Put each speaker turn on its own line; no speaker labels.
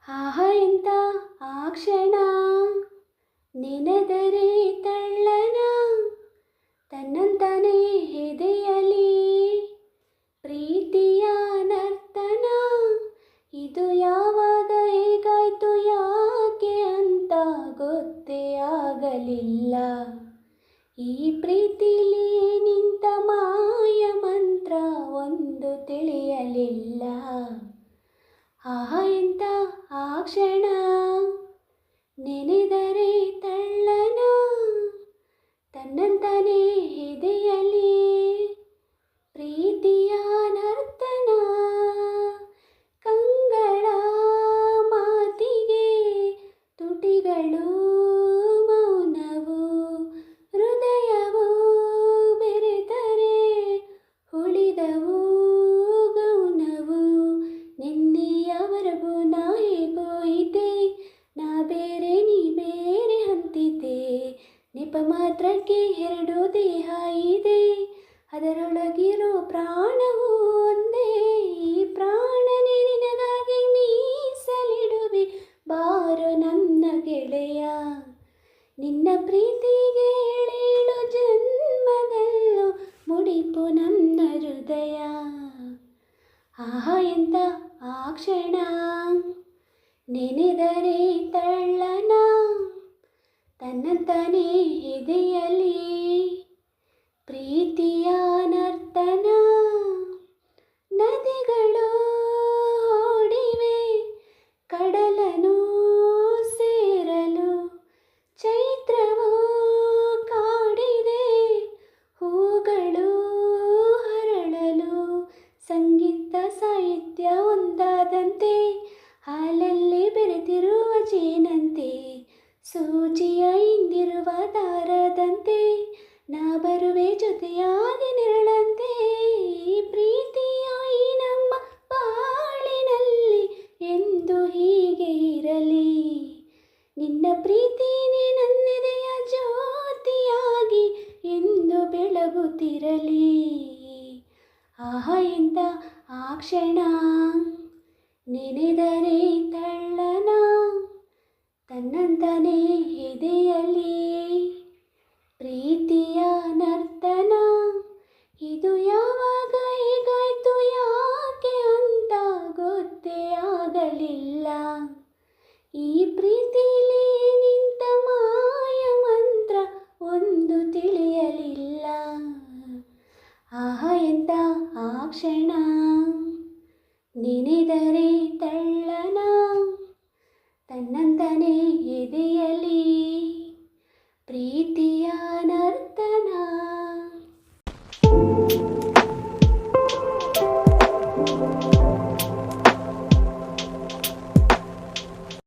ಆಹ ಎಂತ ಆ ಕ್ಷಣ ನೆನೆದರೆ ತಳ್ಳನ ತನ್ನಂತಾನೇ ಎದೆಯಲಿ ಪ್ರೀತಿಯ ನರ್ತನ. ಇದು ಯಾವಾಗ ಹೇಗಾಯ್ತು ಯಾಕೆ ಅಂತ ಗೊತ್ತೇ ಆಗಲಿಲ್ಲ. ಈ ಪ್ರೀತಿಲಿ ನಿಂತ ಮಾಯ ಮಂತ್ರ ಒಂದು ತಿಳಿಯಲಿಲ್ಲ. ಆಹ ಎಂತ ಆ ಕ್ಷಣ ನೆನೆದರೆ ತಳ್ಳನ ತನ್ನಂತಾನೇ ಎದೆಯಲಿ ಪ್ರೀತಿಯ ನರ್ತನ. ಕಂಗಳ ಮಾತಿಗೆ ತುಟಿಗಳು ಮೌನವು, ಹೃದಯವು ಬೆರೆತರೆ ಉಳಿದವು ಗೌನವು. ನಿನ್ನೆಯವರೆಗೂ ನಾ ಹೇಗೋ ಇದ್ದೆ, ನಾ ಬೇರೆ ನೀ ಬೇರೆ ಅಂತಿದ್ದೆ. ನೆಪ ಮಾತ್ರಕ್ಕೆ ಎರಡು ದೇಹ ಇದೆ, ಅದರೊಳಗಿರೋ ಪ್ರಾಣವು ಒಂದೇ. ಈ ಪ್ರಾಣನೇ ನಿನಗಾಗಿ ಮೀಸಲಿಡುವೆ ಬಾರೋ ನನ್ನ ಗೆಳೆಯ. ನಿನ್ನ ಪ್ರೀತಿಗೆ ಏಳೇಳು ಜನ್ಮದಲ್ಲೂ ಮುಡಿಪು ನನ್ನ ಹೃದಯ. ಆಹ ಎಂತ ಆ ಕ್ಷಣ ನೆನೆದರೆ ತಳ್ಳನ ತನ್ನಂತಾನೇ ಎದೆಯಲಿ ಪ್ರೀತಿಯ ನರ್ತನ. ನದಿಗಳು ಓಡಿವೆ ಕಡಲನು ಸೇರಲು, ಚೈತ್ರವು ಕಾಡಿದೆ ಹೂಗಳು ಹರಳಲು. ಸಂಗೀತ ಸಾಹಿತ್ಯ ಒಂದಾದಂತೆ ಹಾಲಲ್ಲಿ ಬೆರೆತಿರುವ ಜೇನಂತೆ, ಸೂಜಿಯ ಹಿಂದಿರುವ ದಾರದಂತೆ ನಾ ಬರುವೆ ಜೊತೆಯಾಗಿ ನೆರಳಂತೆ. ಈ ಪ್ರೀತಿಯು ಈ ನಮ್ಮ ಬಾಳಿನಲ್ಲಿ ಎಂದು ಹೀಗೆ ಇರಲಿ. ನಿನ್ನ ಪ್ರೀತಿನೇ ನನ್ನೆದೆಯ ಜ್ಯೋತಿಯಾಗಿ ಎಂದು ಬೆಳಗುತ್ತಿರಲಿ. ಆಹ ಎಂತ ಆ ಕ್ಷಣ ನೆನೆದರೆ ತಳ್ಳನ ತನ್ನಂತಾನೇ ಎದೆಯಲಿ ಪ್ರೀತಿಯ ನರ್ತನ. ಇದು ಯಾವಾಗ ಹೇಗಾಯ್ತು ಯಾಕೆ ಅಂತ ಗೊತ್ತೇ ಆಗಲಿಲ್ಲ. ಈ ಪ್ರೀತಿಲಿ ನಿಂತ ಮಾಯ ಮಂತ್ರ ಒಂದು ತಿಳಿಯಲಿಲ್ಲ. ಆಹ ಎಂತ ಆ ಕ್ಷಣ ನೆನೆದರೆ ತಳ್ಳನ ತನ್ನಂತಾನೇ ಎದೆಯಲಿ